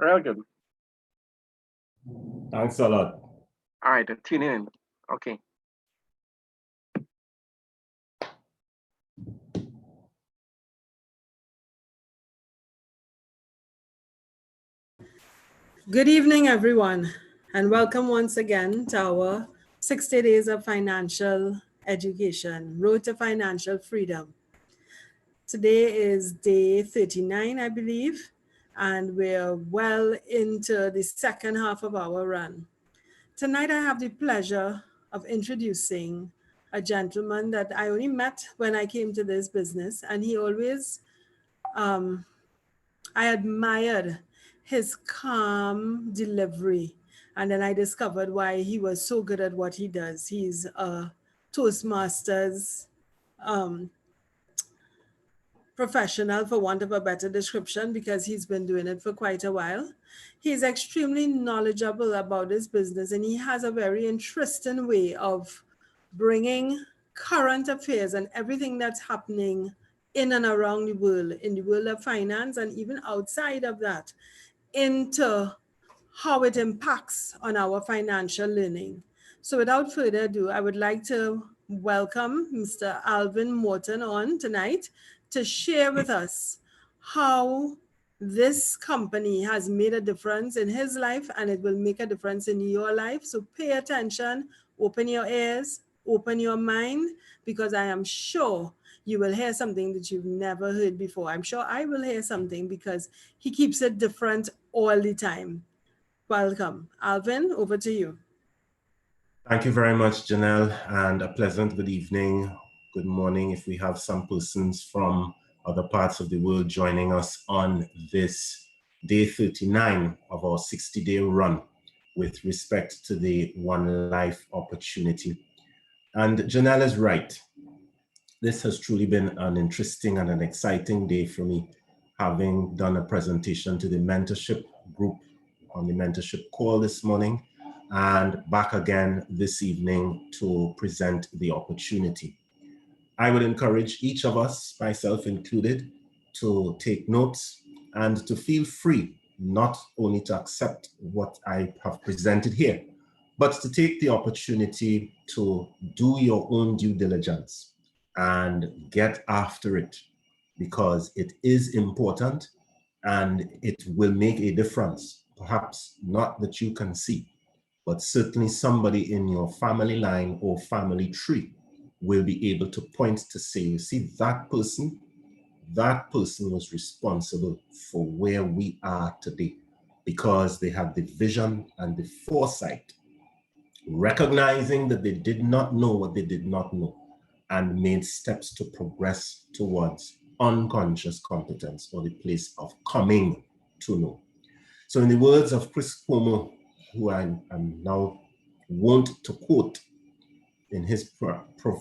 Real good. Thanks a lot. All right, tune in. Okay. Good evening, everyone, and welcome once again to our 60 Days of Financial Education, Road to Financial Freedom. Today is day 39, I believe, and we're well into the second half of our run. Tonight, I have the pleasure of introducing a gentleman that I only met when I came to this business, and he always, I admired his calm delivery. And then I discovered why he was so good at what he does. He's a Toastmasters professional, for want of a better description, because he's been doing it for quite a while. He's extremely knowledgeable about his business, and he has a very interesting way of bringing current affairs and everything that's happening in and around the world, in the world of finance, and even outside of that, into how it impacts on our financial learning. So without further ado, I would like to welcome Mr. Alvin Morton on tonight to share with us how this company has made a difference in his life, and it will make a difference in your life. So pay attention, open your ears, open your mind, because I am sure you will hear something that you've never heard before. I'm sure I will hear something because he keeps it different all the time. Welcome. Alvin, over to you. Thank you very much, Janelle, and a pleasant good evening, good morning if we have some persons from other parts of the world joining us on this day 39 of our 60-day run with respect to the One Life opportunity. And Janelle is right. This has truly been an interesting and an exciting day for me, having done a presentation to the mentorship group on the mentorship call this morning, and back again this evening to present the opportunity. I would encourage each of us, myself included, to take notes and to feel free not only to accept what I have presented here, but to take the opportunity to do your own due diligence and get after it, because it is important and it will make a difference. Perhaps not that you can see, but certainly somebody in your family line or family tree will be able to point to say, you see, that person was responsible for where we are today, because they had the vision and the foresight, recognizing that they did not know what they did not know, and made steps to progress towards unconscious competence, or the place of coming to know. So in the words of Chris Cuomo, who I'm now wont to quote in his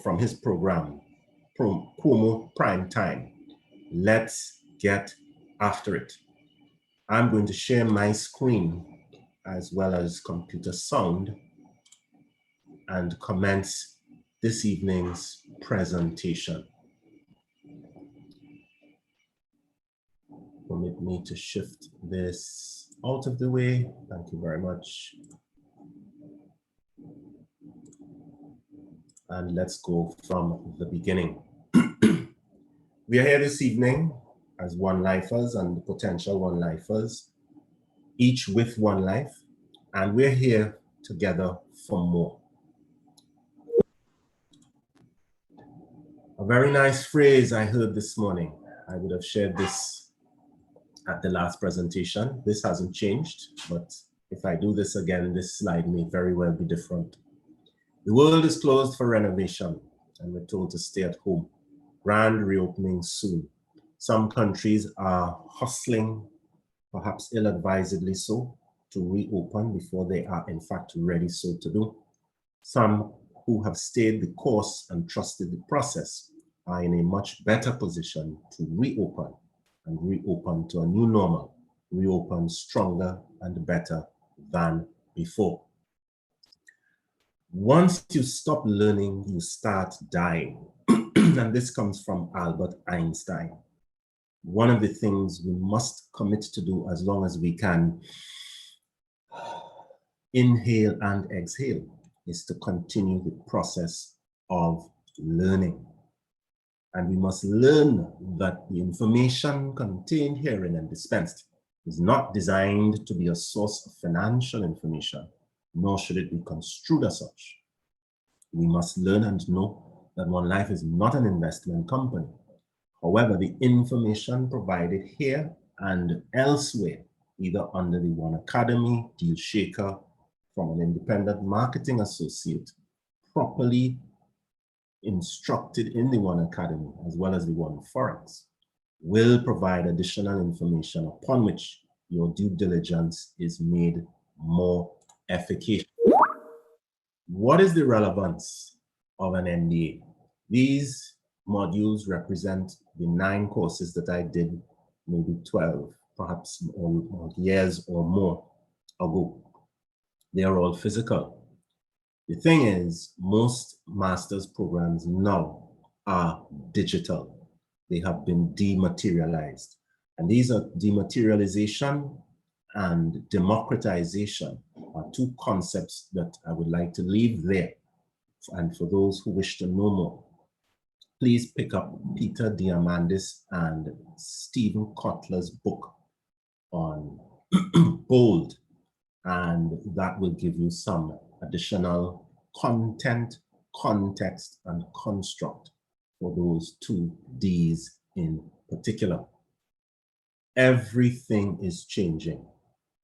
from his program, Cuomo Prime Time, let's get after it. I'm going to share my screen as well as computer sound and commence this evening's presentation. Permit me to shift this out of the way. Thank you very much. And let's go from the beginning. We are here this evening as one-lifers and potential one-lifers, each with one life, and we're here together for more. A very nice phrase I heard this morning. I would have shared this at the last presentation. This hasn't changed, but if I do this again, this slide may very well be different. The world is closed for renovation, and we're told to stay at home. Grand reopening soon. Some countries are hustling, perhaps ill-advisedly so, to reopen before they are in fact ready so to do. Some who have stayed the course and trusted the process are in a much better position to reopen, and reopen to a new normal, reopen stronger and better than before. Once you stop learning, you start dying. And this comes from Albert Einstein. one of the things we must commit to do as long as we can inhale and exhale is to continue the process of learning. And we must learn that the information contained herein and dispensed is not designed to be a source of financial information, nor should it be construed as such. We must learn and know that OneLife is not an investment company. However, the information provided here and elsewhere, either under the One Academy, Dealshaker, from an independent marketing associate, properly instructed in the One Academy, as well as the oneforex, will provide additional information upon which your due diligence is made more efficacious. What is the relevance of an MBA? These modules represent the 9 courses that I did maybe 12, perhaps more years or more ago. They are all physical. The thing is, most master's programs now are digital. They have been dematerialized. And these are dematerialization and democratization are 2 concepts that I would like to leave there. And for those who wish to know more, please pick up Peter Diamandis and Stephen Kotler's book on Bold, and that will give you some additional content, context, and construct for those 2 Ds in particular. Everything is changing.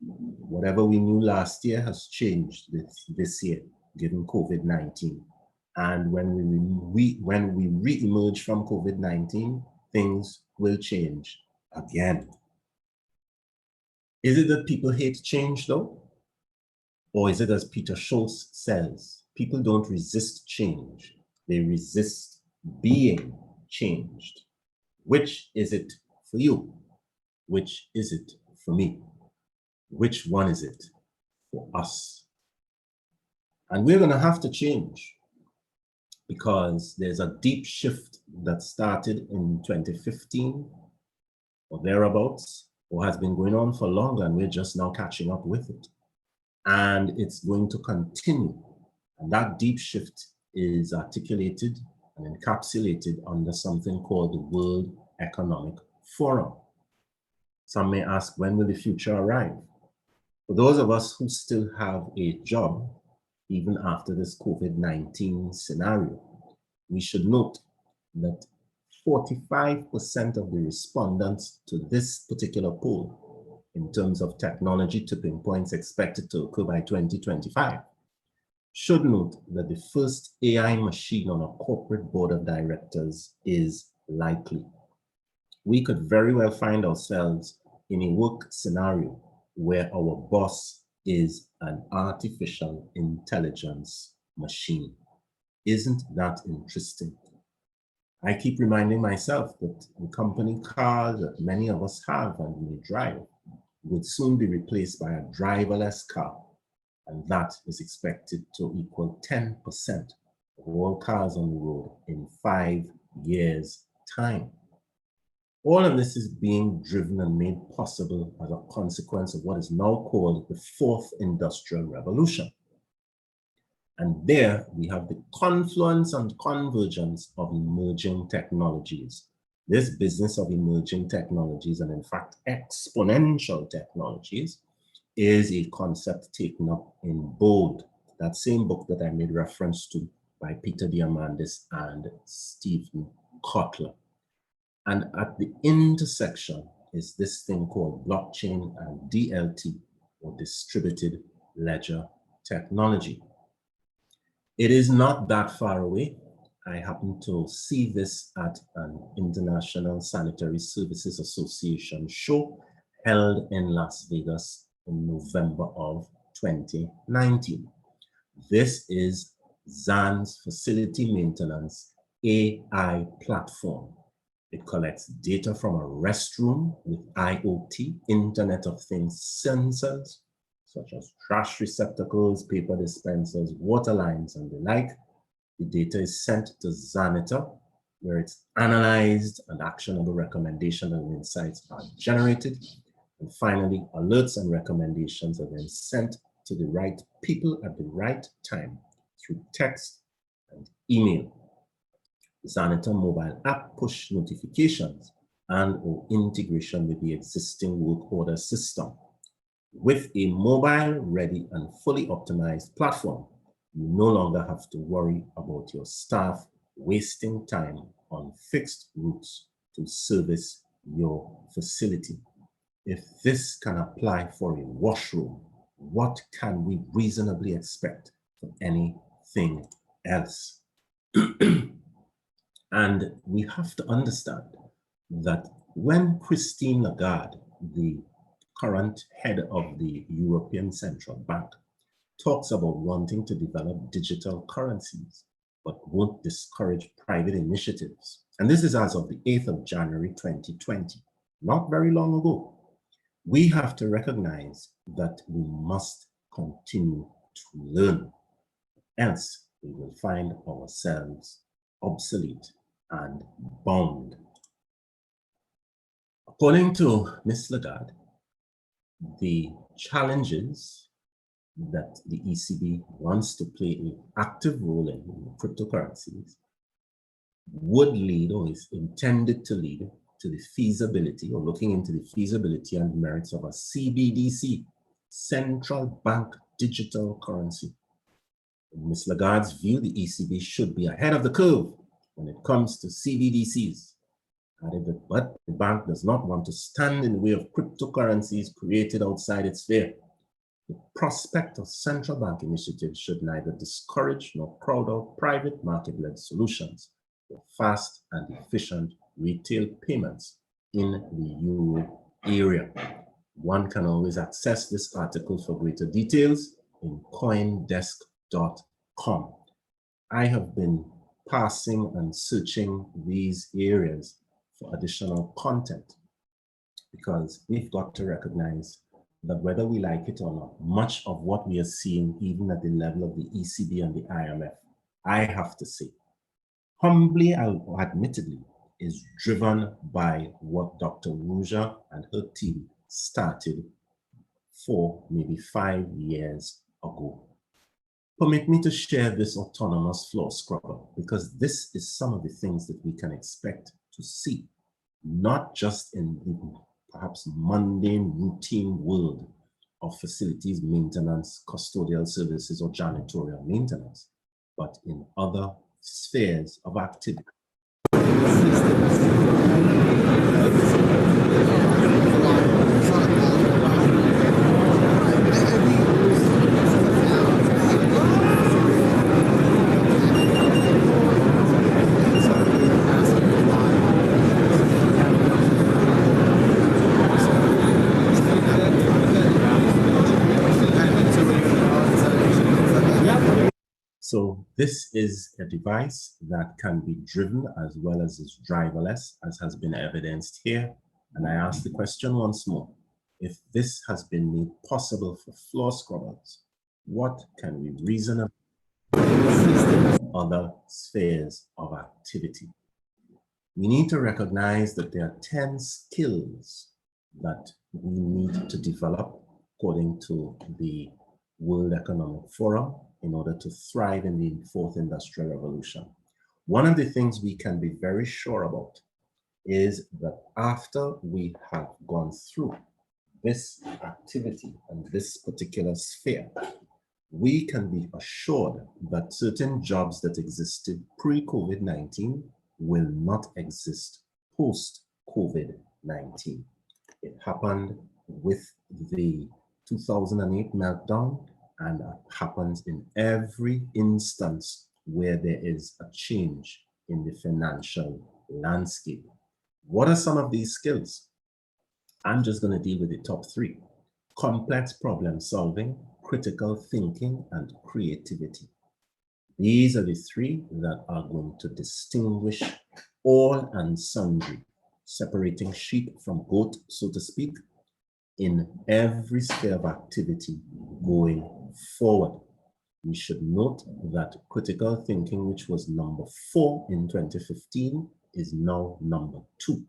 Whatever we knew last year has changed this year, given COVID-19. And when we re-emerge from COVID-19, things will change again. Is it that people hate change though? Or is it as Peter Schultz says, people don't resist change, they resist being changed. Which is it for you? Which is it for me? Which one is it for us? And we're going to have to change because there's a deep shift that started in 2015 or thereabouts, or has been going on for longer, and we're just now catching up with it. And it's going to continue. And that deep shift is articulated and encapsulated under something called the World Economic Forum. Some may ask, when will the future arrive? For those of us who still have a job, even after this COVID-19 scenario, we should note that 45% of the respondents to this particular poll, in terms of technology tipping points expected to occur by 2025, should note that the first AI machine on a corporate board of directors is likely. We could very well find ourselves in a work scenario where our boss is an artificial intelligence machine. Isn't that interesting? I keep reminding myself that the company car that many of us have and may drive would soon be replaced by a driverless car, and that is expected to equal 10% of all cars on the road in 5 years' time. All of this is being driven and made possible as a consequence of what is now called the 4th Industrial Revolution. And there we have the confluence and convergence of emerging technologies. This business of emerging technologies, and in fact exponential technologies, is a concept taken up in Bold, that same book that I made reference to by Peter Diamandis and Stephen Kotler. And at the intersection is this thing called blockchain and DLT, or distributed ledger technology. It is not that far away. I happened to see this at an International Sanitary Services Association show held in Las Vegas in November of 2019. This is ZAN's facility maintenance AI platform. It collects data from a restroom with IoT, Internet of Things sensors, such as trash receptacles, paper dispensers, water lines, and the like. The data is sent to Zanita, where it's analyzed and actionable recommendations and insights are generated. And finally, alerts and recommendations are then sent to the right people at the right time through text and email. Xaneta mobile app push notifications and or integration with the existing work order system. With a mobile ready and fully optimized platform, you no longer have to worry about your staff wasting time on fixed routes to service your facility. If this can apply for a washroom, what can we reasonably expect for anything else? And we have to understand that when Christine Lagarde, the current head of the European Central Bank, talks about wanting to develop digital currencies, but won't discourage private initiatives. And this is as of the 8th of January, 2020, not very long ago. We have to recognize that we must continue to learn, else we will find ourselves obsolete and bound. According to Ms. Lagarde, the challenges that the ECB wants to play an active role in cryptocurrencies would lead, or is intended to lead, to the feasibility, or looking into the feasibility and merits of a CBDC, central bank digital currency. In Ms. Lagarde's view, the ECB should be ahead of the curve when it comes to CBDCs. But the bank does not want to stand in the way of cryptocurrencies created outside its sphere. The prospect of central bank initiatives should neither discourage nor crowd out private market-led solutions for fast and efficient retail payments in the euro area. One can always access this article for greater details in coindesk.com. I have been passing and searching these areas for additional content because we've got to recognize that whether we like it or not, much of what we are seeing, even at the level of the ECB and the IMF, I have to say, humbly or admittedly, is driven by what Dr. Ruja and her team started 4, maybe 5 years ago. Permit me to share this autonomous floor scrubber, because this is some of the things that we can expect to see, not just in the perhaps mundane, routine world of facilities maintenance, custodial services, or janitorial maintenance, but in other spheres of activity. So this is a device that can be driven as well as is driverless, as has been evidenced here. And I ask the question once more, if this has been made possible for floor scrubbers, what can we reasonably in other spheres of activity? We need to recognize that there are 10 skills that we need to develop according to the World Economic Forum in order to thrive in the 4th Industrial Revolution. One of the things we can be very sure about is that after we have gone through this activity and this particular sphere, we can be assured that certain jobs that existed pre-COVID-19 will not exist post-COVID-19. It happened with the 2008 meltdown, and that happens in every instance where there is a change in the financial landscape. What are some of these skills? I'm just going to deal with the top 3. Complex problem solving, critical thinking, and creativity. These are the 3 that are going to distinguish all and sundry, separating sheep from goat, so to speak, in every sphere of activity going forward. We should note that critical thinking, which was number 4 in 2015, is now number 2.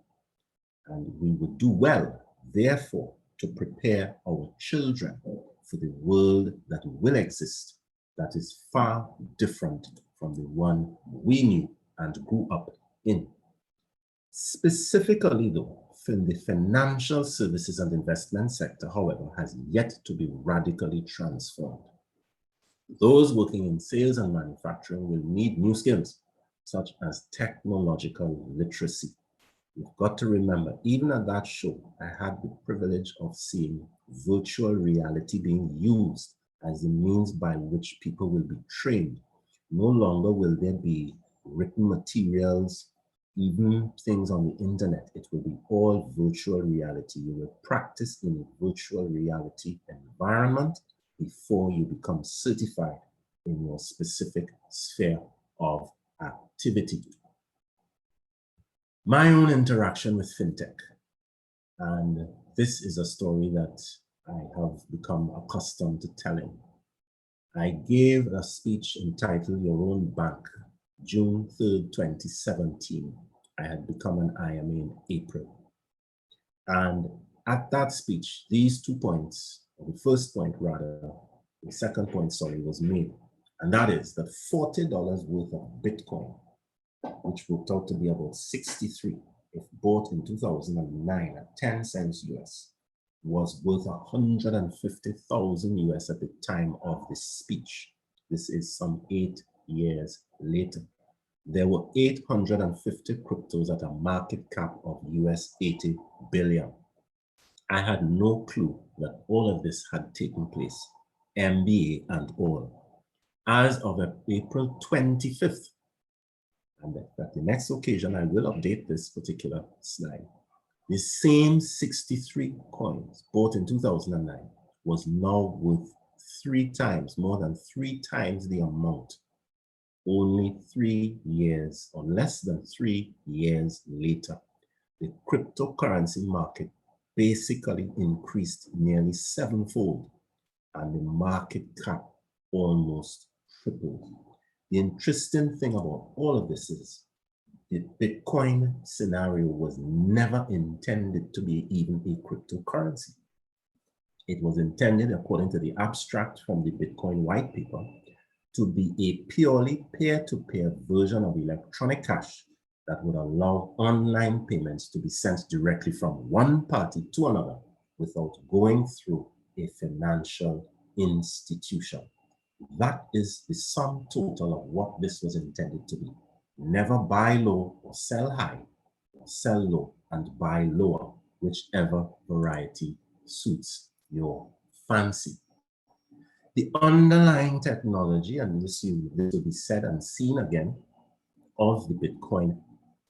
And we would do well, therefore, to prepare our children for the world that will exist, that is far different from the one we knew and grew up in. Specifically, though, the financial services and investment sector, however, has yet to be radically transformed. Those working in sales and manufacturing will need new skills, such as technological literacy. You've got to remember, even at that show, I had the privilege of seeing virtual reality being used as the means by which people will be trained. No longer will there be written materials, even things on the internet. It will be all virtual reality. You will practice in a virtual reality environment before you become certified in your specific sphere of activity. My own interaction with fintech, and this is a story that I have become accustomed to telling. I gave a speech entitled Your Own Bank, June 3rd, 2017. I had become an IMA in April. And at that speech, these 2 points, or the first point rather, the second point, sorry, was made. And that is that $40 worth of Bitcoin, which worked out to be about 63, if bought in 2009 at 10 cents US, was worth 150,000 US at the time of this speech. This is some 8 years later. There were 850 cryptos at a market cap of US 80 billion. I had no clue that all of this had taken place, MBA and all. As of April 25th, and at the next occasion, I will update this particular slide. The same 63 coins bought in 2009 was now worth 3 times, more than 3 times the amount, only 3 years or less than 3 years later. The cryptocurrency market basically increased nearly 7-fold, and the market cap almost tripled. The interesting thing about all of this is the Bitcoin scenario was never intended to be even a cryptocurrency. It was intended, according to the abstract from the Bitcoin white paper, to be a purely peer-to-peer version of electronic cash that would allow online payments to be sent directly from one party to another without going through a financial institution. That is the sum total of what this was intended to be. Never buy low or sell high, or sell low and buy lower, whichever variety suits your fancy. The underlying technology, and this will be said and seen again, of the Bitcoin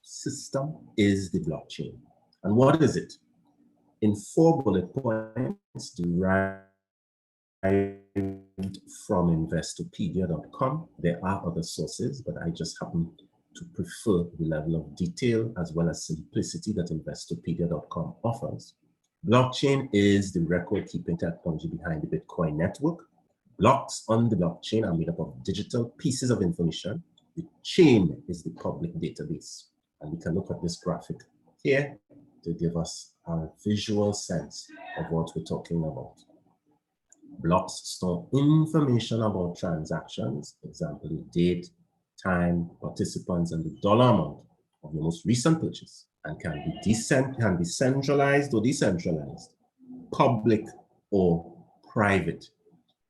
system is the blockchain. And what is it? In 4 bullet points derived from investopedia.com. There are other sources, but I just happen to prefer the level of detail as well as simplicity that investopedia.com offers. Blockchain is the record-keeping technology behind the Bitcoin network. Blocks on the blockchain are made up of digital pieces of information. The chain is the public database. And we can look at this graphic here to give us a visual sense of what we're talking about. Blocks store information about transactions, for example, the date, time, participants, and the dollar amount of the most recent purchase, and can be centralized or decentralized, public or private.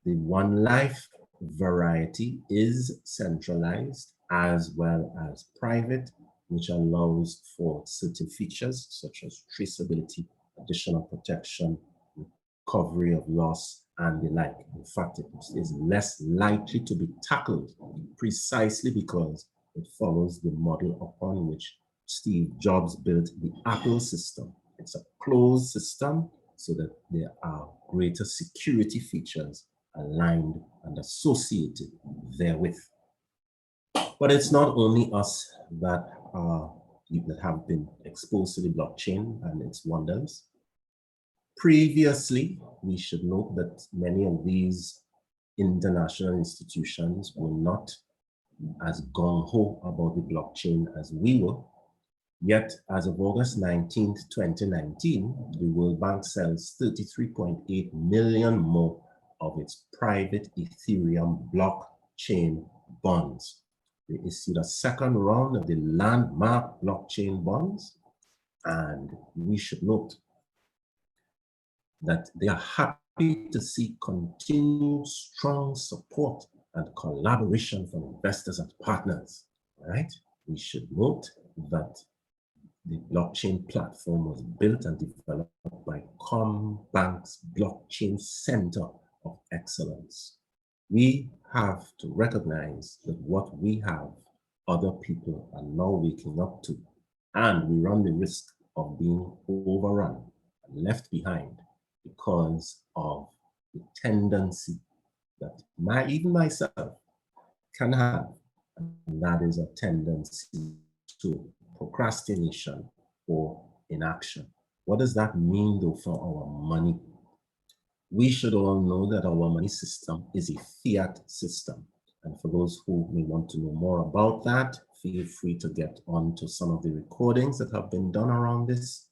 The OneLife variety is centralized as well as private, which allows for certain features such as traceability, additional protection, recovery of loss, and the like. In fact, it is less likely to be tackled precisely because it follows the model upon which Steve Jobs built the Apple system. It's a closed system so that there are greater security features aligned and associated therewith. But it's not only us that have been exposed to the blockchain and its wonders. Previously, we should note that many of these international institutions were not as gung-ho about the blockchain as we were. Yet, as of August 19th, 2019, the World Bank sells 33.8 million more of its private Ethereum blockchain bonds. They issued a second round of the landmark blockchain bonds, and we should note that they are happy to see continued strong support and collaboration from investors and partners, right? We should note that the blockchain platform was built and developed by Combank's Blockchain Center of Excellence. We have to recognize that what we have, other people are now waking up to, and we run the risk of being overrun and left behind because of the tendency that even myself can have, and that is a tendency to procrastination or inaction. What does that mean though for our money? We should all know that our money system is a fiat system. And for those who may want to know more about that, feel free to get onto some of the recordings that have been done around this.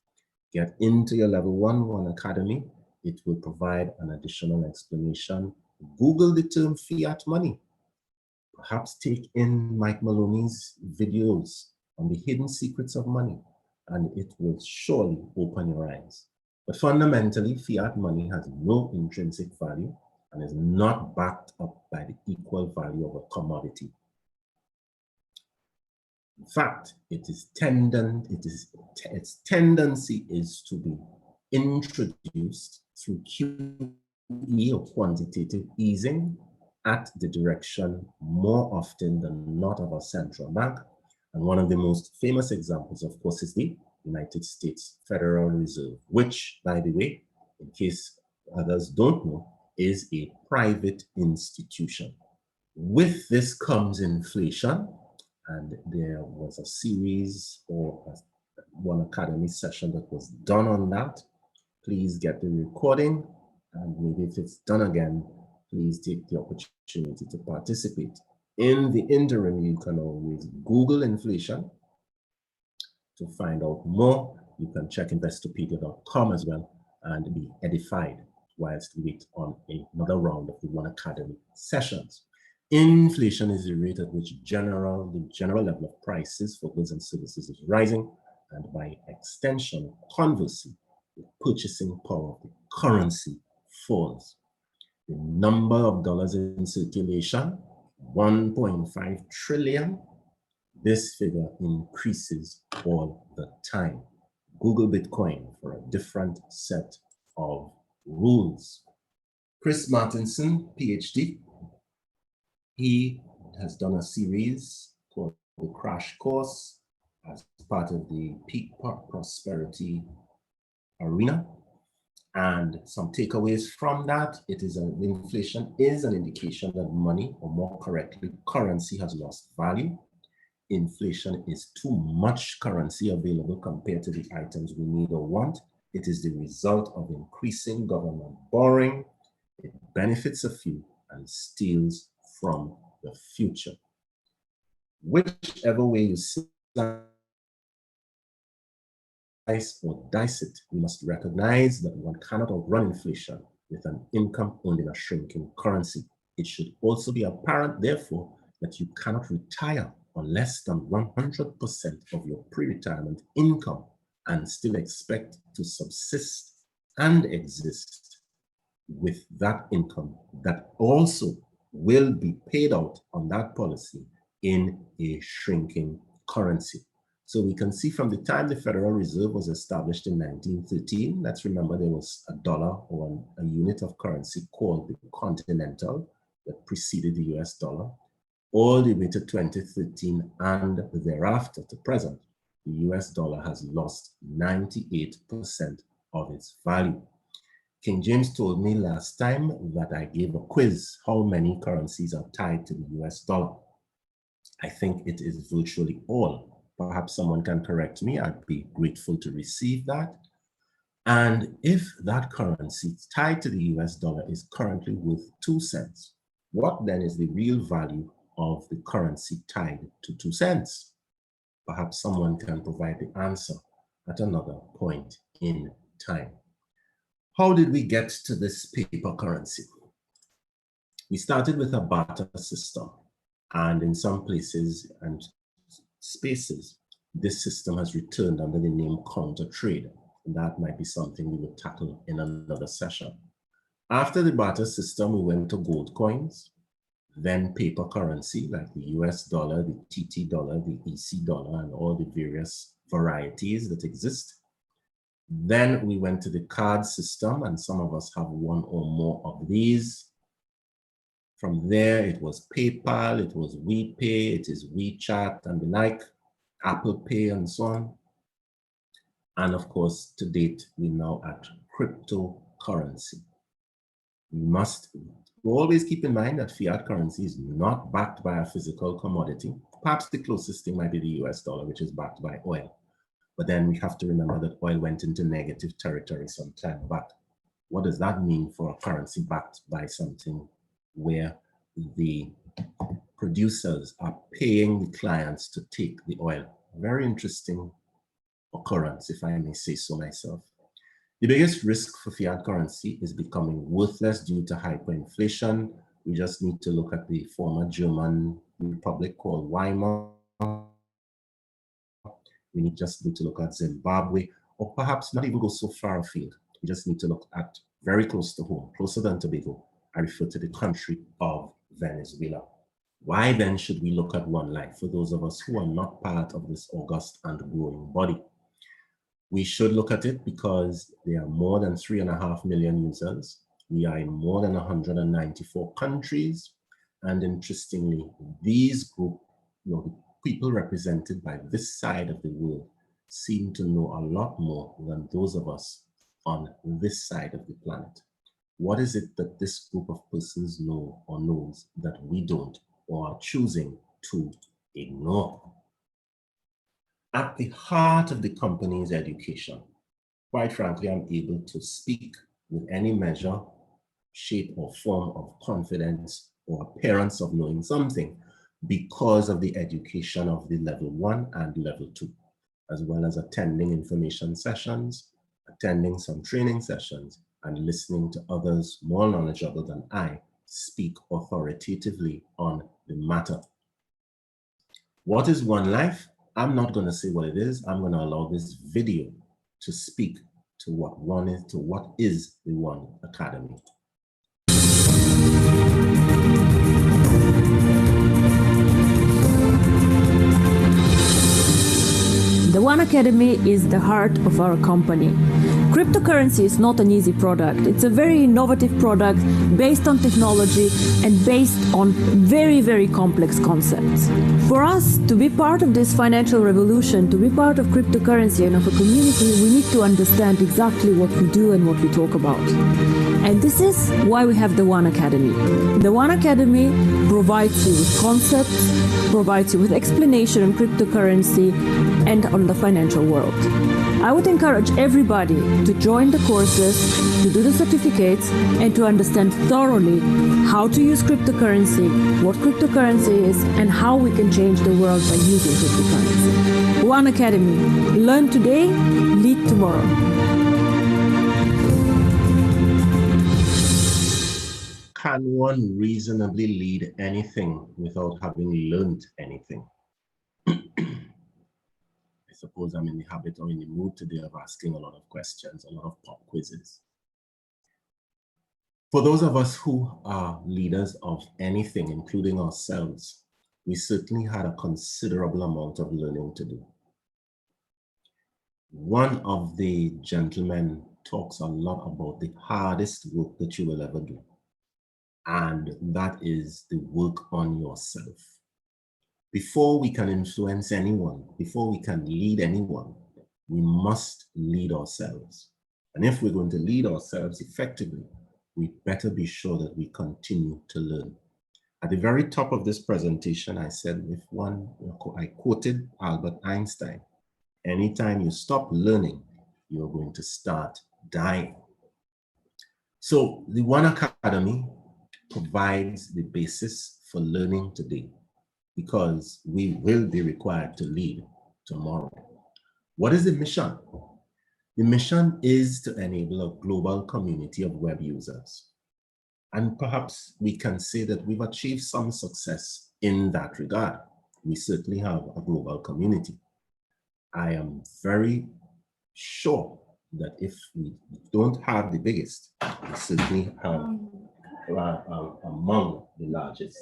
Get into your level 1 Academy. It will provide an additional explanation. Google the term fiat money. Perhaps take in Mike Maloney's videos on the hidden secrets of money, and it will surely open your eyes. But fundamentally, fiat money has no intrinsic value and is not backed up by the equal value of a commodity. In fact, its tendency is to be introduced through QE or quantitative easing at the direction more often than not of a central bank. And one of the most famous examples, of course, is the United States Federal Reserve, which, by the way, in case others don't know, is a private institution. With this comes inflation, and there was a series or one Academy session that was done on that. Please get the recording, and maybe if it's done again, please take the opportunity to participate. In the interim, you can always Google inflation to find out more. You can check investopedia.com as well and be edified whilst we wait on another round of the One Academy sessions. Inflation is the rate at which the general level of prices for goods and services is rising, and by extension, conversely, the purchasing power of the currency falls. The number of dollars in circulation, 1.5 trillion. This figure increases all the time. Google Bitcoin for a different set of rules. Chris Martinson, PhD, he has done a series called The Crash Course as part of the Peak Prosperity Arena. And some takeaways from that, inflation is an indication that money, or more correctly, currency has lost value. Inflation is too much currency available compared to the items we need or want. It is the result of increasing government borrowing. It benefits a few and steals from the future. Whichever way you slice or dice it, we must recognize that one cannot outrun inflation with an income earned in a shrinking currency. It should also be apparent, therefore, that you cannot retire on less than 100% of your pre-retirement income and still expect to subsist and exist with that income that also will be paid out on that policy in a shrinking currency. So we can see from the time the Federal Reserve was established in 1913, let's remember there was a dollar or a unit of currency called the Continental that preceded the US dollar, all the way to 2013 and thereafter to present. The US dollar has lost 98% of its value. King James told me last time that I gave a quiz, how many currencies are tied to the US dollar. I think it is virtually all. Perhaps someone can correct me. I'd be grateful to receive that. And if that currency tied to the US dollar is currently worth 2 cents, What then is the real value of the currency tied to 2 cents? Perhaps someone can provide the answer at another point in time. How did we get to this paper currency? We started with a barter system, and in some places and spaces, this system has returned under the name counter trade. And that might be something we will tackle in another session. After the barter system, we went to gold coins, then paper currency like the US dollar, the TT dollar, the EC dollar, and all the various varieties that exist. Then we went to the card system, and some of us have one or more of these. From there, it was PayPal, it was WePay, it is WeChat and the like, Apple Pay and so on. And of course, to date, we're now at cryptocurrency. We must always keep in mind that fiat currency is not backed by a physical commodity. Perhaps the closest thing might be the US dollar, which is backed by oil. But then we have to remember that oil went into negative territory some time back. What does that mean for a currency backed by something where the producers are paying the clients to take the oil? Very interesting occurrence, if I may say so myself. The biggest risk for fiat currency is becoming worthless due to hyperinflation. We just need to look at the former German republic called Weimar. We just need to look at Zimbabwe, or perhaps not even go so far afield. We just need to look at very close to home, closer than Tobago. I refer to the country of Venezuela. Why then should we look at OneLife for those of us who are not part of this august and growing body? We should look at it because there are more than 3.5 million users. We are in more than 194 countries. And interestingly, these group, the people represented by this side of the world seem to know a lot more than those of us on this side of the planet. What is it that this group of persons know or knows that we don't, or are choosing to ignore? At the heart of the company's education, quite frankly, I'm able to speak with any measure, shape, or form of confidence or appearance of knowing something because of the education of the level 1 and level 2, as well as attending information sessions, attending some training sessions, and listening to others more knowledgeable than I speak authoritatively on the matter. What is OneLife? I'm not going to say what it is. I'm going to allow this video to speak to what one is, to what is the One Academy. The One Academy is the heart of our company. Cryptocurrency is not an easy product. It's a very innovative product based on technology and based on very, very complex concepts. For us to be part of this financial revolution, to be part of cryptocurrency and of a community, we need to understand exactly what we do and what we talk about. And this is why we have the One Academy. The One Academy provides you with concepts, provides you with explanation on cryptocurrency and on the financial world. I would encourage everybody to join the courses, to do the certificates, and to understand thoroughly how to use cryptocurrency, what cryptocurrency is, and how we can change the world by using cryptocurrency. One Academy. Learn today, lead tomorrow. Can one reasonably lead anything without having learned anything? I suppose I'm in the habit or in the mood today of asking a lot of questions, a lot of pop quizzes. For those of us who are leaders of anything, including ourselves, we certainly had a considerable amount of learning to do. One of the gentlemen talks a lot about the hardest work that you will ever do, and that is the work on yourself. Before we can influence anyone, before we can lead anyone, we must lead ourselves. And if we're going to lead ourselves effectively, we better be sure that we continue to learn. At the very top of this presentation, I said, I quoted Albert Einstein, anytime you stop learning, you're going to start dying. So the One Academy provides the basis for learning today, because we will be required to lead tomorrow. What is the mission? The mission is to enable a global community of web users. And perhaps we can say that we've achieved some success in that regard. We certainly have a global community. I am very sure that if we don't have the biggest, we certainly have among the largest.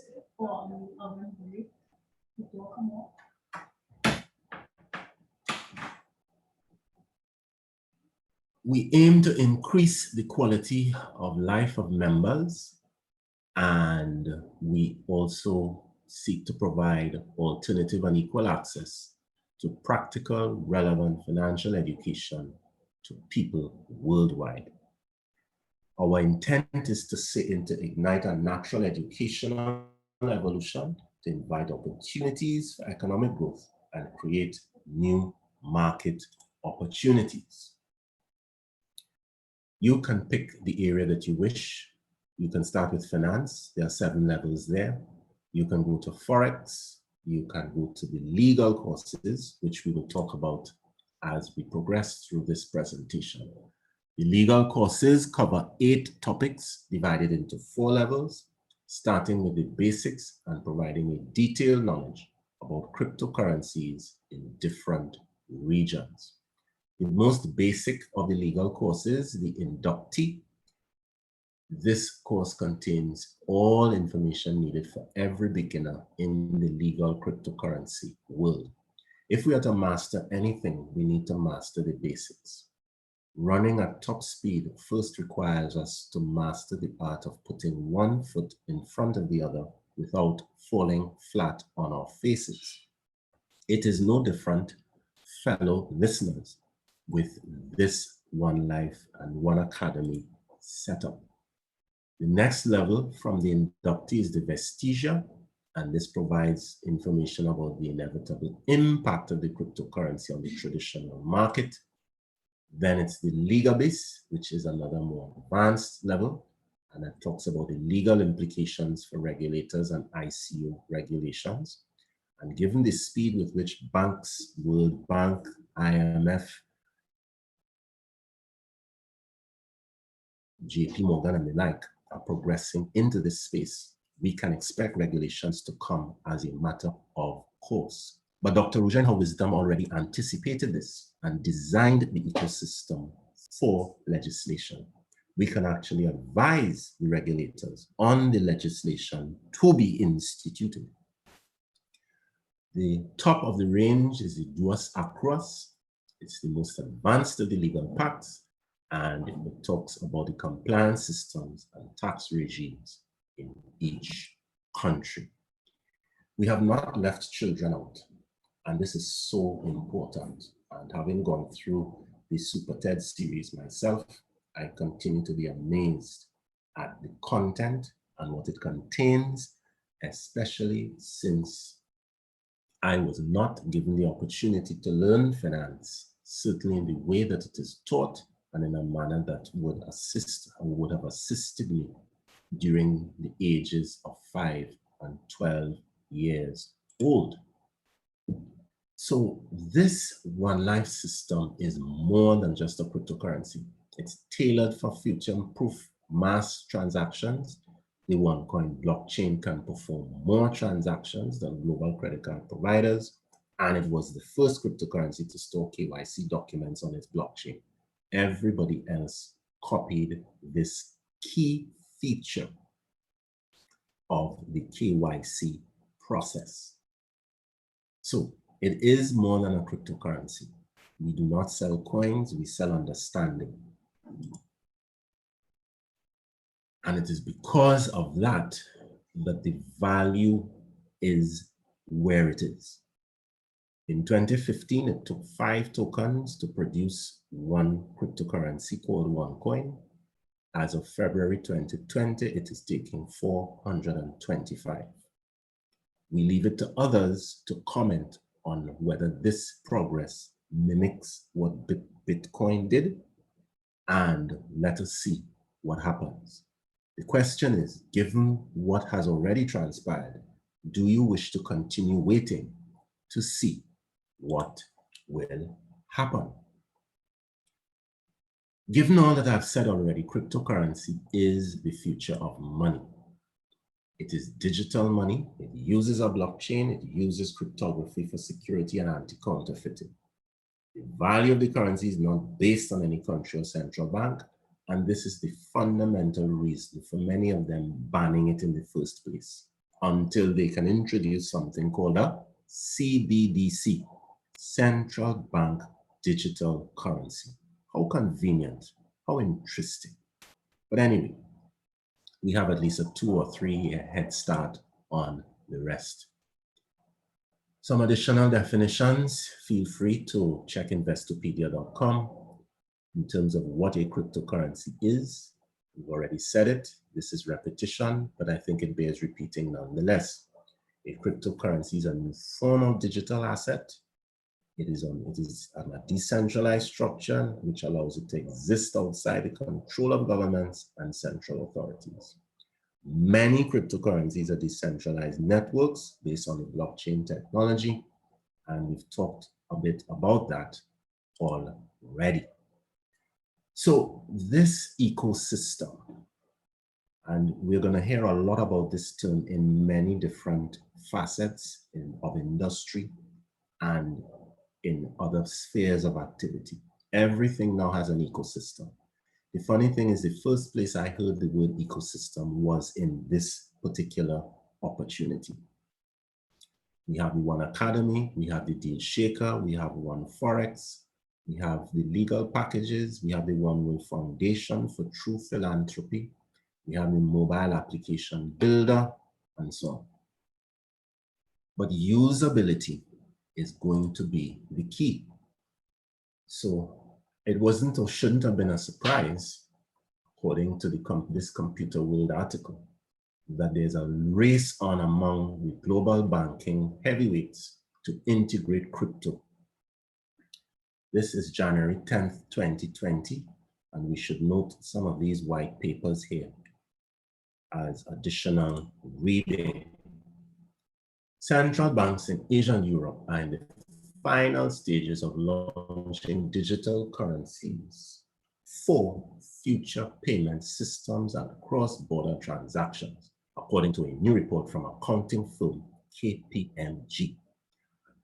We aim to increase the quality of life of members, and we also seek to provide alternative and equal access to practical, relevant financial education to people worldwide. Our intent is to ignite a natural educational evolution, to invite opportunities for economic growth and create new market opportunities. You can pick the area that you wish. You can start with finance. There are 7 levels there. You can go to Forex. You can go to the legal courses, which we will talk about as we progress through this presentation. The legal courses cover 8 topics divided into 4 levels, starting with the basics and providing a detailed knowledge about cryptocurrencies in different regions. The most basic of the legal courses, the inductee. This course contains all information needed for every beginner in the legal cryptocurrency world. If we are to master anything, we need to master the basics. Running at top speed first requires us to master the art of putting one foot in front of the other without falling flat on our faces. It is no different, fellow listeners, with this One Life and One Academy setup. The next level from the inductee is the vestigia, and this provides information about the inevitable impact of the cryptocurrency on the traditional market. Then it's the legabase, which is another more advanced level, and it talks about the legal implications for regulators and ICO regulations. And given the speed with which banks, World Bank, IMF, JP Morgan and the like are progressing into this space, we can expect regulations to come as a matter of course. But Dr. Ruja in her wisdom already anticipated this and designed the ecosystem for legislation. We can actually advise the regulators on the legislation to be instituted. The top of the range is the duos acros. It's the most advanced of the legal pacts, and it talks about the compliance systems and tax regimes in each country. We have not left children out, and this is so important. And having gone through the Super TED series myself, I continue to be amazed at the content and what it contains, especially since I was not given the opportunity to learn finance, certainly in the way that it is taught and in a manner that would assist and would have assisted me during the ages of 5 and 12 years old. So this One Life system is more than just a cryptocurrency. It's tailored for future-proof mass transactions. The OneCoin blockchain can perform more transactions than global credit card providers, and it was the first cryptocurrency to store KYC documents on its blockchain. Everybody else copied this key feature of the KYC process. So it is more than a cryptocurrency. We do not sell coins, we sell understanding. And it is because of that that the value is where it is. In 2015, it took 5 tokens to produce one cryptocurrency called OneCoin. As of February 2020, it is taking 425. We leave it to others to comment on whether this progress mimics what Bitcoin did, and let us see what happens. The question is, given what has already transpired, do you wish to continue waiting to see what will happen? Given all that I've said already, cryptocurrency is the future of money. It is digital money. It uses a blockchain. It uses cryptography for security and anti-counterfeiting. The value of the currency is not based on any country or central bank, and this is the fundamental reason for many of them banning it in the first place, until they can introduce something called a CBDC, Central Bank Digital Currency. How convenient, how interesting. But anyway, we have at least a 2 or 3 year head start on the rest. Some additional definitions, feel free to check investopedia.com in terms of what a cryptocurrency is. We've already said it. This is repetition, but I think it bears repeating nonetheless. A cryptocurrency is a new form of digital asset. It is a decentralized structure which allows it to exist outside the control of governments and central authorities. Many cryptocurrencies are decentralized networks based on the blockchain technology, and we've talked a bit about that already. So this ecosystem, and we're going to hear a lot about this term in many different facets of industry and in other spheres of activity. Everything now has an ecosystem. The funny thing is, the first place I heard the word ecosystem was in this particular opportunity. We have the One Academy, we have the Dealshaker, we have oneforex, we have the legal packages, we have the One World Foundation for True Philanthropy, we have the mobile application builder, and so on. But usability is going to be the key. So it wasn't or shouldn't have been a surprise, according to this Computer World article, that there's a race on among the global banking heavyweights to integrate crypto. This is January 10th, 2020, and we should note some of these white papers here as additional reading. Central banks in Asia and Europe are in the final stages of launching digital currencies for future payment systems and cross-border transactions, according to a new report from accounting firm KPMG.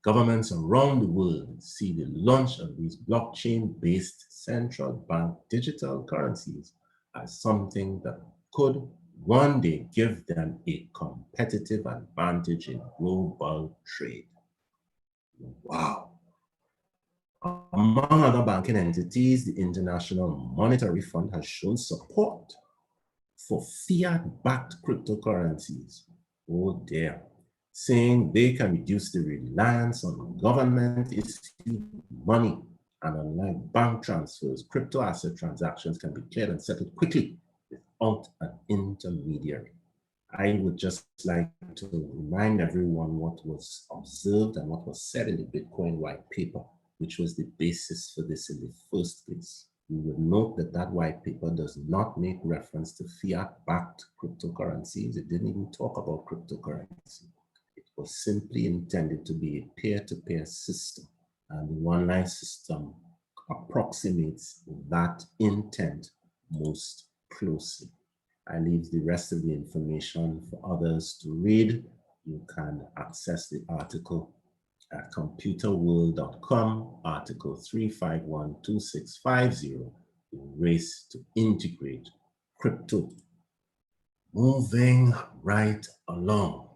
Governments around the world see the launch of these blockchain-based central bank digital currencies as something that could one day give them a competitive advantage in global trade. Wow. Among other banking entities, the International Monetary Fund has shown support for fiat-backed cryptocurrencies. Oh dear. Saying they can reduce the reliance on government-issued money, and unlike bank transfers, crypto asset transactions can be cleared and settled quickly without an intermediary. I would just like to remind everyone what was observed and what was said in the Bitcoin white paper, which was the basis for this in the first place. We would note that that white paper does not make reference to fiat-backed cryptocurrencies. It didn't even talk about cryptocurrency. It was simply intended to be a peer-to-peer system, and the OneLife system approximates that intent most closely. I leave the rest of the information for others to read. You can access the article at computerworld.com, article 3512650, the race to integrate crypto. Moving right along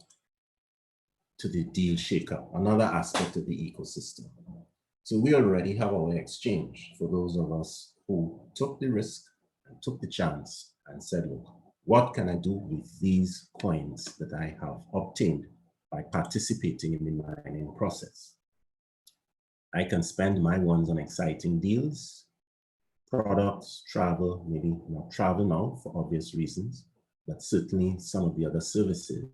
to the Dealshaker, another aspect of the ecosystem. So we already have our exchange for those of us who took the risk and took the chance and said, look, what can I do with these coins that I have obtained by participating in the mining process? I can spend my ones on exciting deals, products, travel, maybe not travel now for obvious reasons, but certainly some of the other services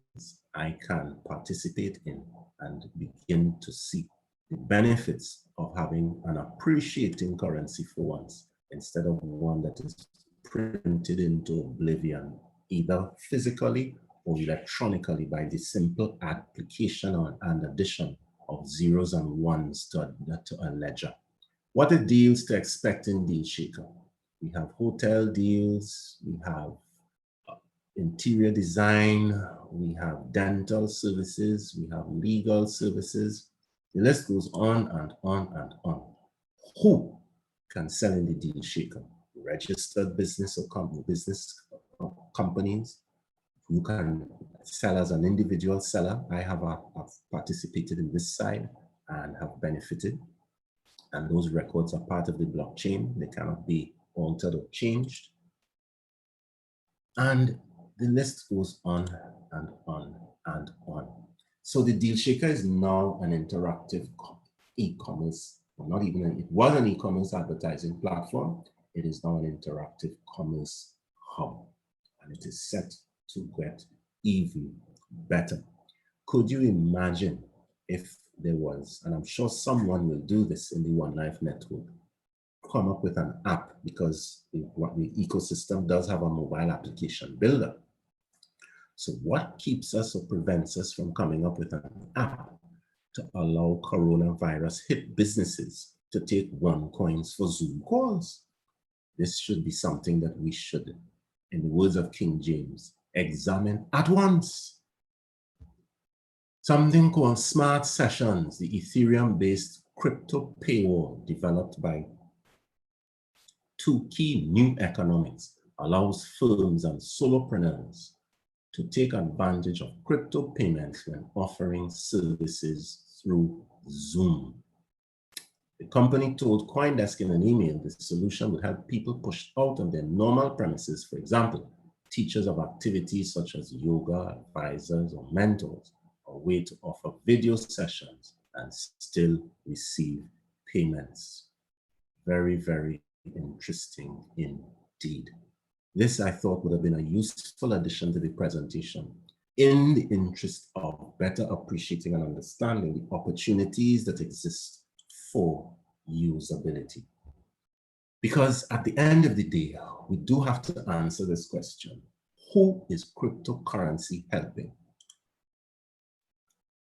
I can participate in and begin to see the benefits of having an appreciating currency for once, instead of one that is printed into oblivion either physically or electronically by the simple application and addition of zeros and ones to a ledger. What are deals to expect in DealShaker? We have hotel deals, we have interior design, we have dental services, we have legal services. The list goes on and on and on. Who can sell in the DealShaker? Registered business or companies. You can sell as an individual seller. I've participated in this side and have benefited. And those records are part of the blockchain. They cannot be altered or changed. And the list goes on and on and on. So the DealShaker is now an interactive e-commerce, or not even, it was an e-commerce advertising platform. It is now an interactive commerce hub, and it is set to get even better. Could you imagine if there was, and I'm sure someone will do this in the OneLife network, come up with an app, because the ecosystem does have a mobile application builder. So what keeps us or prevents us from coming up with an app to allow coronavirus hit businesses to take OneCoins for Zoom calls? This should be something that we should, in the words of King James, examine at once. Something called Smart Sessions, the Ethereum-based crypto paywall developed by two key new economics, allows firms and solopreneurs to take advantage of crypto payments when offering services through Zoom. The company told CoinDesk in an email the solution would help people pushed out of their normal premises, for example, teachers of activities such as yoga, advisors, or mentors, a way to offer video sessions and still receive payments. Very, very interesting indeed. This, I thought, would have been a useful addition to the presentation in the interest of better appreciating and understanding the opportunities that exist for usability. Because at the end of the day, we do have to answer this question: who is cryptocurrency helping?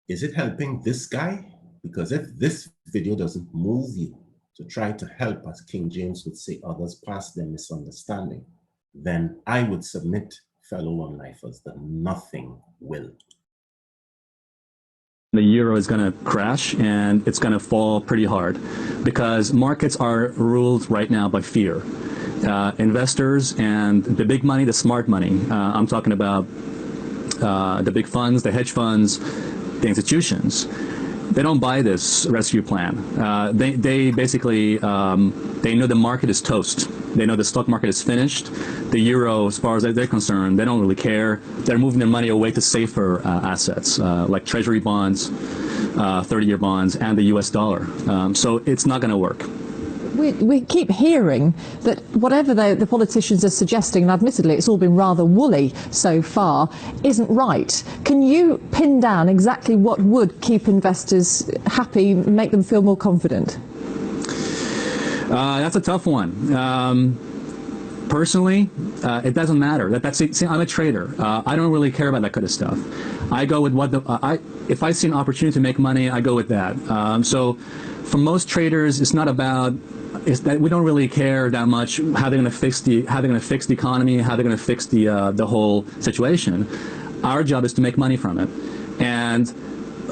Is it helping this guy? Because if this video doesn't move you to try to help, as King James would say, others past their misunderstanding, then I would submit, fellow one-lifers, that nothing will. The euro is going to crash and it's going to fall pretty hard because markets are ruled right now by fear. Investors and the big money, the smart money, I'm talking about the big funds, the hedge funds, the institutions, they don't buy this rescue plan. They basically, they know the market is toast. They know the stock market is finished. The euro, as far as they're concerned, they don't really care. They're moving their money away to safer assets, like treasury bonds, 30-year bonds, and the US dollar. So it's not going to work. We keep hearing that whatever the politicians are suggesting, and admittedly it's all been rather woolly so far, isn't right. Can you pin down exactly what would keep investors happy, make them feel more confident? That's a tough one. Personally, it doesn't matter. See, I'm a trader. I don't really care about that kind of stuff. I go with what if I see an opportunity to make money, I go with that. So for most traders, it's not about, is that we don't really care that much how they're going to fix the economy, how they're going to fix the whole situation. Our job is to make money from it. And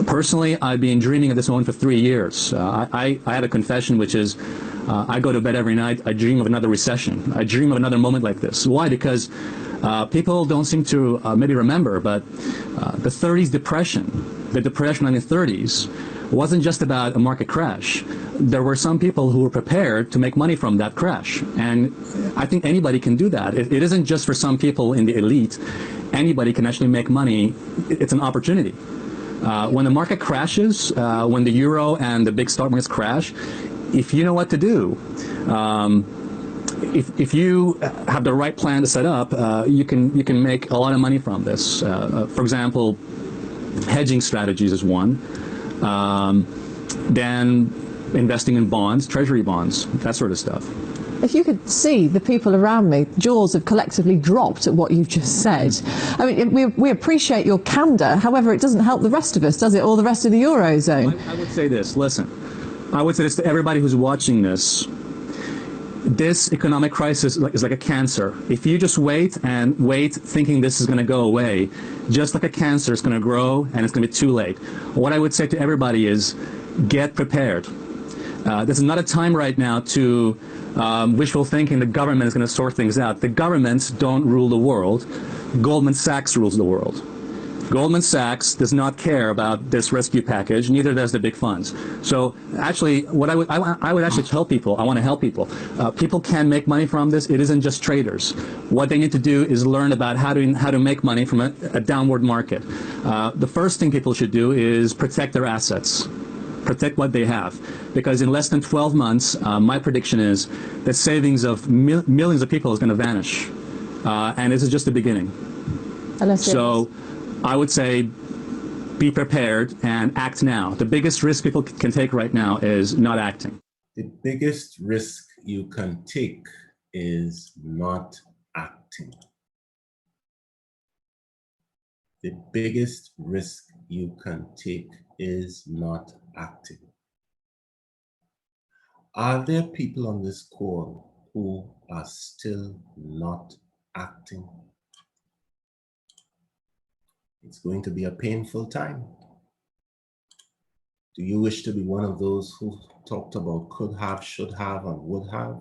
personally, I've been dreaming of this one for 3 years. I have a confession, which is I go to bed every night, I dream of another recession. I dream of another moment like this. Why? Because people don't seem to maybe remember, but the 30s depression, the depression in the 30s, wasn't just about a market crash. There were some people who were prepared to make money from that crash. And I think anybody can do that. It isn't just for some people in the elite. Anybody can actually make money. It's an opportunity. When the market crashes, when the euro and the big stock markets crash, if you know what to do, if you have the right plan to set up, you can make a lot of money from this. For example, hedging strategies is one. Then investing in bonds, treasury bonds, that sort of stuff. If you could see the people around me, jaws have collectively dropped at what you've just said. I mean, we appreciate your candour. However, it doesn't help the rest of us, does it, or the rest of the Eurozone? I would say this, listen, I would say this to everybody who's watching this. This economic crisis is like a cancer. If you just wait and wait thinking this is going to go away, just like a cancer, it's going to grow and it's going to be too late. What I would say to everybody is get prepared. This is not a time right now to wishful thinking the government is going to sort things out. The governments don't rule the world. Goldman Sachs rules the world. Goldman Sachs does not care about this rescue package, neither does the big funds. So actually, what I would actually tell people, I want to help people. People can make money from this. It isn't just traders. What they need to do is learn about how to make money from a downward market. The first thing people should do is protect their assets. Protect what they have. Because in less than 12 months, my prediction is that savings of millions of people is going to vanish. And this is just the beginning. So I would say be prepared and act now. The biggest risk people can take right now is not acting. The biggest risk you can take is not acting. The biggest risk you can take is not acting. Are there people on this call who are still not acting? It's going to be a painful time. Do you wish to be one of those who talked about could have, should have, and would have?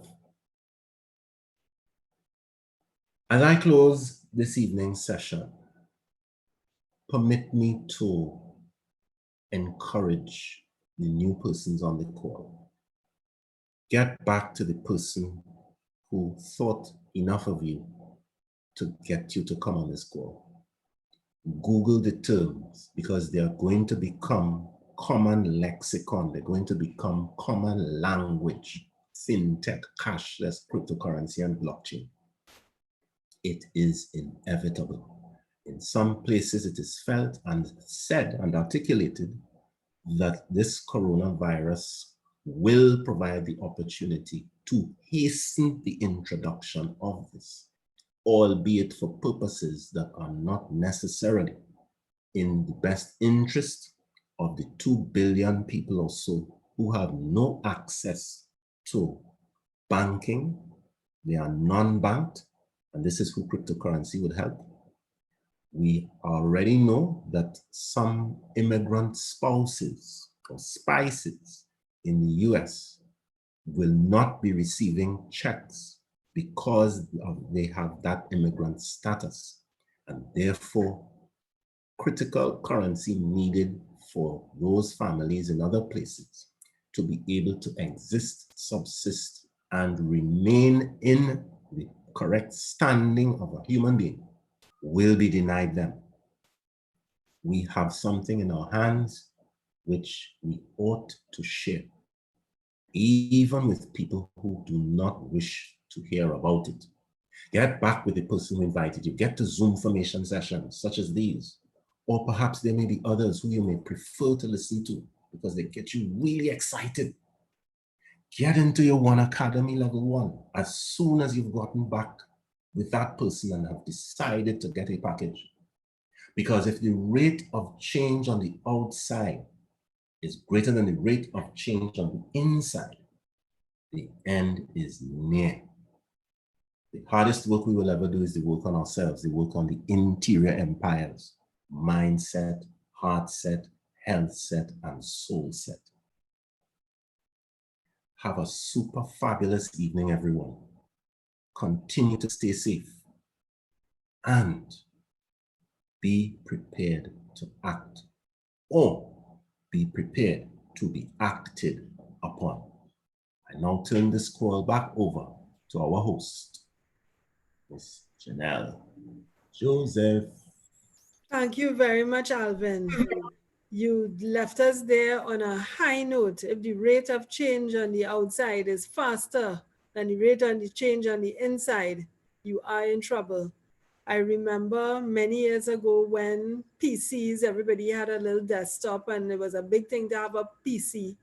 As I close this evening's session, permit me to encourage the new persons on the call. Get back to the person who thought enough of you to get you to come on this call. Google the terms, because they are going to become common lexicon. They're going to become common language. Fintech, cashless, cryptocurrency, and blockchain. It is inevitable. In some places it is felt and said and articulated that this coronavirus will provide the opportunity to hasten the introduction of this, albeit for purposes that are not necessarily in the best interest of the 2 billion people or so who have no access to banking. They are non-banked, and this is who cryptocurrency would help. We already know that some immigrant spouses or spouses in the US will not be receiving checks because they have that immigrant status, and therefore critical currency needed for those families in other places to be able to exist, subsist, and remain in the correct standing of a human being will be denied them. We have something in our hands which we ought to share, even with people who do not wish to hear about it. Get back with the person who invited you. Get to Zoom formation sessions such as these. Or perhaps there may be others who you may prefer to listen to because they get you really excited. Get into your One Academy level 1 as soon as you've gotten back with that person and have decided to get a package. Because if the rate of change on the outside is greater than the rate of change on the inside, the end is near. The hardest work we will ever do is the work on ourselves, the work on the interior empires, mindset, heart set, health set, and soul set. Have a super fabulous evening, everyone. Continue to stay safe and be prepared to act, or be prepared to be acted upon. I now turn this call back over to our host, Ms. Janelle Joseph. Thank you very much, Alvin. You left us there on a high note. If the rate of change on the outside is faster than the rate of the change on the inside, you are in trouble. I remember many years ago when PCs, everybody had a little desktop and it was a big thing to have a PC.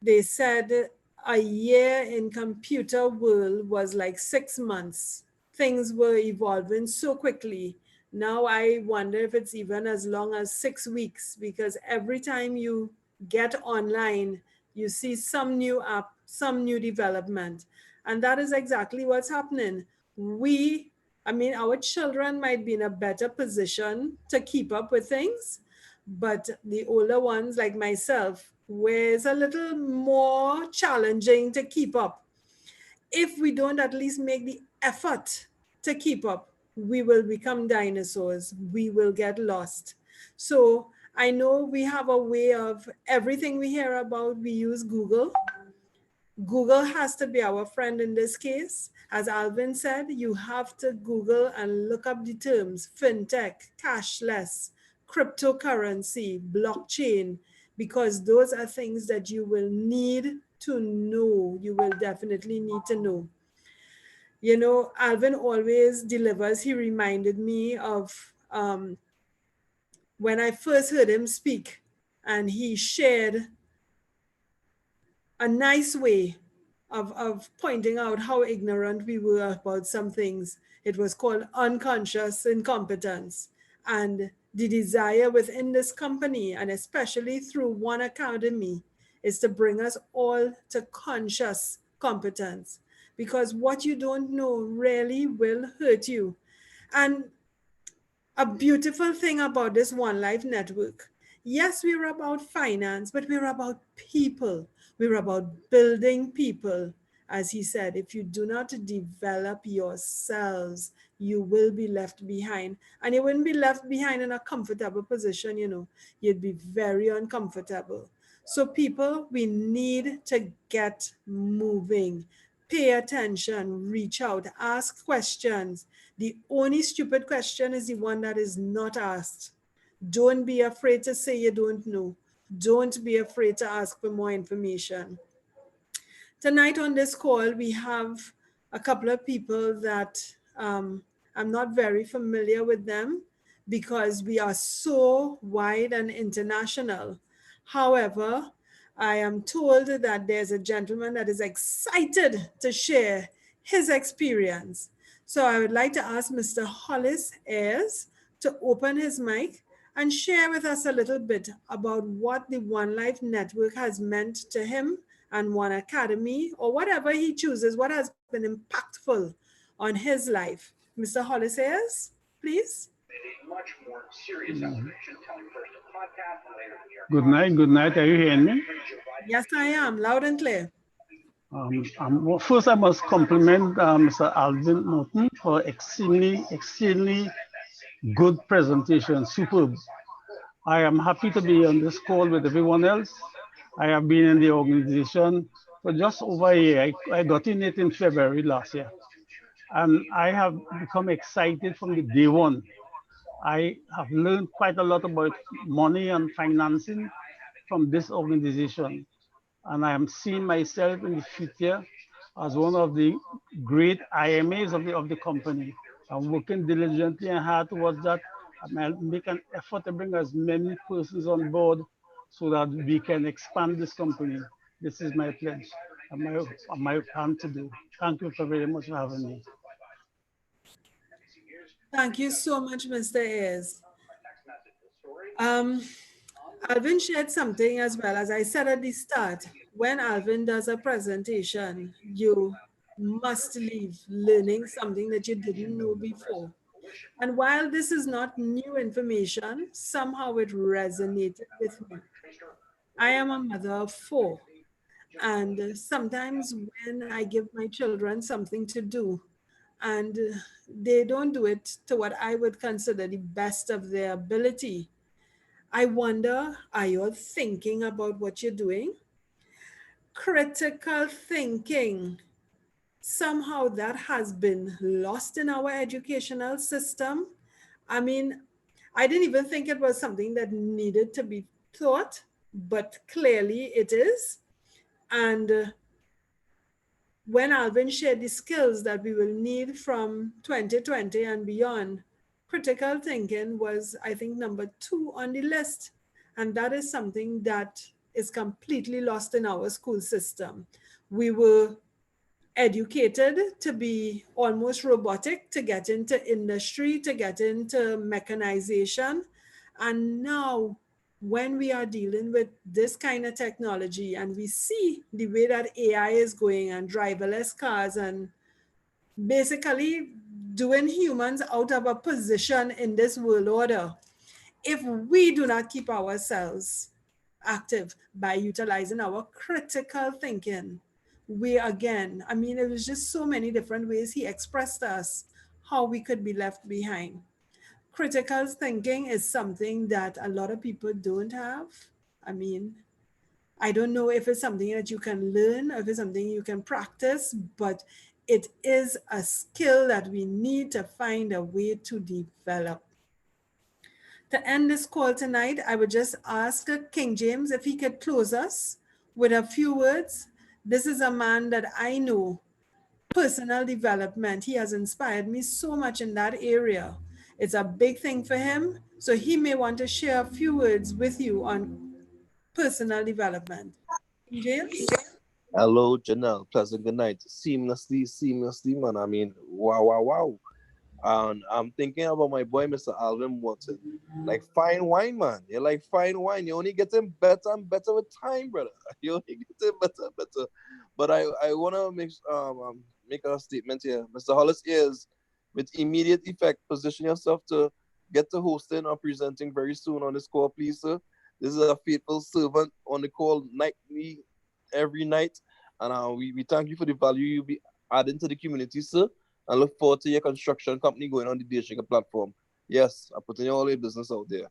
They said a year in computer world was like 6 months. Things were evolving so quickly. Now I wonder if it's even as long as 6 weeks, because every time you get online, you see some new app, some new development. And that is exactly what's happening. Our children might be in a better position to keep up with things, but the older ones like myself, where it's a little more challenging to keep up. If we don't at least make the effort to keep up, we will become dinosaurs. We will get lost. So I know we have a way of everything we hear about, we use Google. Google has to be our friend in this case. As Alvin said, you have to Google and look up the terms fintech, cashless, cryptocurrency, blockchain, because those are things that you will need to know. You will definitely need to know. You know, Alvin always delivers. He reminded me of when I first heard him speak, and he shared a nice way of pointing out how ignorant we were about some things. It was called unconscious incompetence. And the desire within this company, and especially through One Academy, is to bring us all to conscious competence. Because what you don't know really will hurt you. And a beautiful thing about this One Life network. Yes, we're about finance, but we're about people. We're about building people. As he said, if you do not develop yourselves, you will be left behind. And you wouldn't be left behind in a comfortable position, you know. You'd be very uncomfortable. So people, we need to get moving. Pay attention, reach out, ask questions. The only stupid question is the one that is not asked. Don't be afraid to say you don't know. Don't be afraid to ask for more information. Tonight on this call, we have a couple of people that I'm not very familiar with them because we are so wide and international. However, I am told that there's a gentleman that is excited to share his experience. So I would like to ask Mr. Hollis Ayers to open his mic and share with us a little bit about what the One Life Network has meant to him and One Academy, or whatever he chooses, what has been impactful on his life. Mr. Hollis Ayers, please. Good night. Are you hearing me? Yes, I am, loud and clear. Well, first, I must compliment Mr. Alvin Norton for extremely good presentation, superb. I am happy to be on this call with everyone else. I have been in the organization for just over a year. I got in it in February last year. And I have become excited from the day one. I have learned quite a lot about money and financing from this organization. And I am seeing myself in the future as one of the great IMAs of the company. I'm working diligently and hard towards that. I'll make an effort to bring as many persons on board so that we can expand this company. This is my pledge and my plan to do. Thank you very much for having me. Thank you so much, Mr. Ayers. Alvin shared something as well. As I said at the start, when Alvin does a presentation, you must leave learning something that you didn't know before. And while this is not new information, somehow it resonated with me. I am a mother of 4. And sometimes when I give my children something to do, and they don't do it to what I would consider the best of their ability, I wonder, are you thinking about what you're doing? Critical thinking. Somehow that has been lost in our educational system. I mean, I didn't even think it was something that needed to be taught, but clearly it is. And when Alvin shared the skills that we will need from 2020 and beyond, critical thinking was, I think, number 2 on the list. And that is something that is completely lost in our school system. we were educated to be almost robotic, to get into industry, to get into mechanization. And now, when we are dealing with this kind of technology and we see the way that AI is going and driverless cars and basically doing humans out of a position in this world order, if we do not keep ourselves active by utilizing our critical thinking, we again, I mean, it was just so many different ways he expressed to us how we could be left behind. Critical thinking is something that a lot of people don't have. I mean, I don't know if it's something that you can learn or if it's something you can practice, but it is a skill that we need to find a way to develop. To end this call tonight, I would just ask King James if he could close us with a few words. This is a man that I know, personal development. He has inspired me so much in that area. It's a big thing for him. So he may want to share a few words with you on personal development. King James? Hello, Janelle. Pleasant good night. Seamlessly, man. I mean, wow. And I'm thinking about my boy, Mr. Alvin Watson. Like fine wine, man. You're like fine wine. You only getting better and better with time, brother. You only getting better and better. But I want to make a statement here. Mr. Hollis is, with immediate effect, position yourself to get to hosting or presenting very soon on this call, please, sir. This is a faithful servant on the call nightly, every night. And we thank you for the value you be adding to the community, sir. And look forward to your construction company going on the dealshaker platform. Yes, I'm putting all your business out there.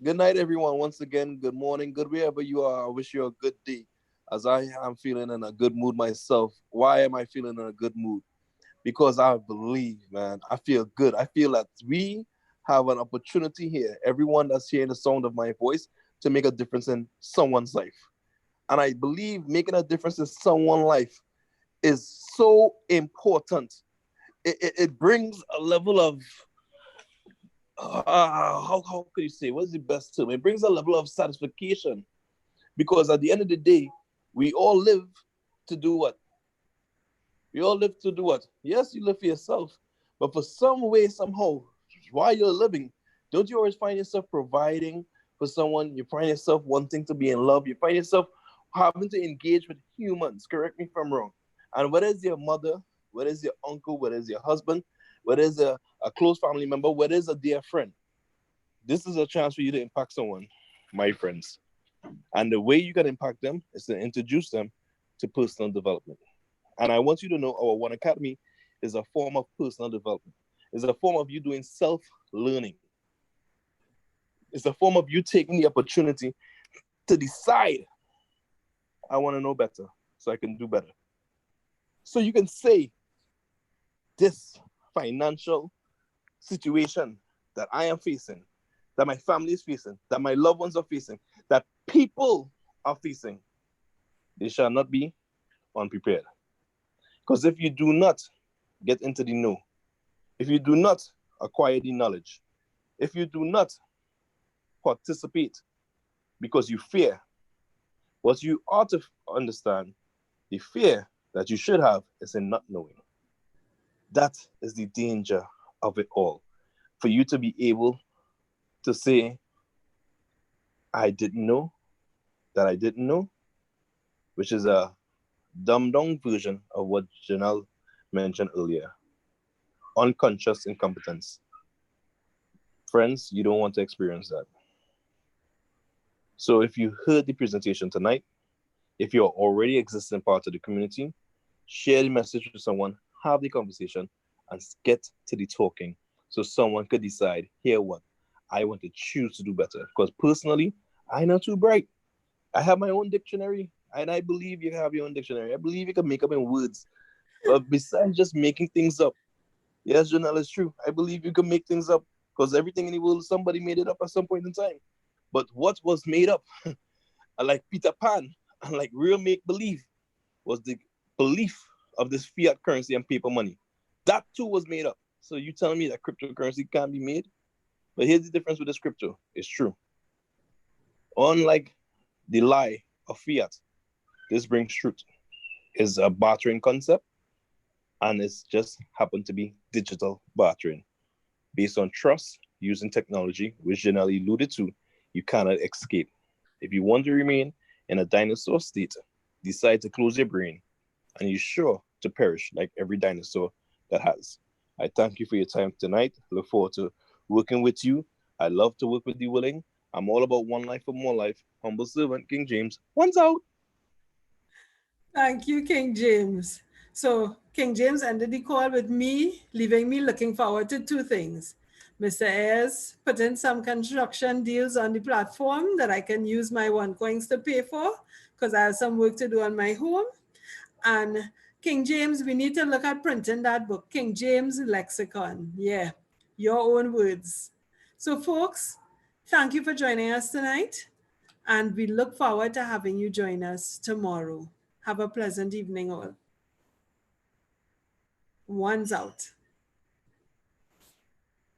Good night, everyone. Once again, good morning, good wherever you are. I wish you a good day, as I am feeling in a good mood myself. Why am I feeling in a good mood? Because I believe, man, I feel good. I feel that we have an opportunity here, everyone that's hearing the sound of my voice, to make a difference in someone's life. And I believe making a difference in someone's life is so important. It brings a level of, how could you say, what's the best term? It brings a level of satisfaction, because at the end of the day, we all live to do what? We all live to do what? Yes, you live for yourself, but for some way, somehow, while you're living, don't you always find yourself providing for someone? You find yourself wanting to be in love. You find yourself having to engage with humans. Correct me if I'm wrong. And whether it's your mother, whether it's your uncle, whether it's your husband, whether it's a close family member, whether it's a dear friend, this is a chance for you to impact someone, my friends. And the way you can impact them is to introduce them to personal development. And I want you to know our One Academy is a form of personal development. It's a form of you doing self-learning. It's a form of you taking the opportunity to decide, I want to know better so I can do better. So you can say, this financial situation that I am facing, that my family is facing, that my loved ones are facing, that people are facing, they shall not be unprepared. Because if you do not get into the know, if you do not acquire the knowledge, if you do not participate because you fear, what you ought to understand, the fear that you should have is in not knowing. That is the danger of it all. For you to be able to say, I didn't know that I didn't know, which is a dumbed down version of what Janelle mentioned earlier. Unconscious incompetence. Friends, you don't want to experience that. So if you heard the presentation tonight, if you're already existing part of the community, share the message with someone, have the conversation, and get to the talking so someone could decide, here what, I want to choose to do better. Because personally, I'm not too bright. I have my own dictionary, and I believe you have your own dictionary. I believe you can make up in words. But besides just making things up, yes, Janelle, it's true. I believe you can make things up because everything in the world, somebody made it up at some point in time. But what was made up, like Peter Pan, and like real make-believe, was the belief of this fiat currency and paper money. That too was made up. So you telling me that cryptocurrency can't be made? But here's the difference with this crypto. It's true. Unlike the lie of fiat, This brings truth. It's a bartering concept, and it's just happened to be digital bartering. Based on trust, using technology, which Janelle alluded to, you cannot escape. If you want to remain in a dinosaur state, decide to close your brain, and you're sure to perish like every dinosaur that has. I thank you for your time tonight. Look forward to working with you. I love to work with you, Willing. I'm all about one life for more life. Humble servant, King James. One's out. Thank you, King James. So King James ended the call with me, leaving me looking forward to two things. Mr. Ayers put in some construction deals on the platform that I can use my OneCoins to pay for because I have some work to do on my home. And King James, we need to look at printing that book, King James Lexicon. Yeah, your own words. So folks, thank you for joining us tonight. And we look forward to having you join us tomorrow. Have a pleasant evening all. One's out.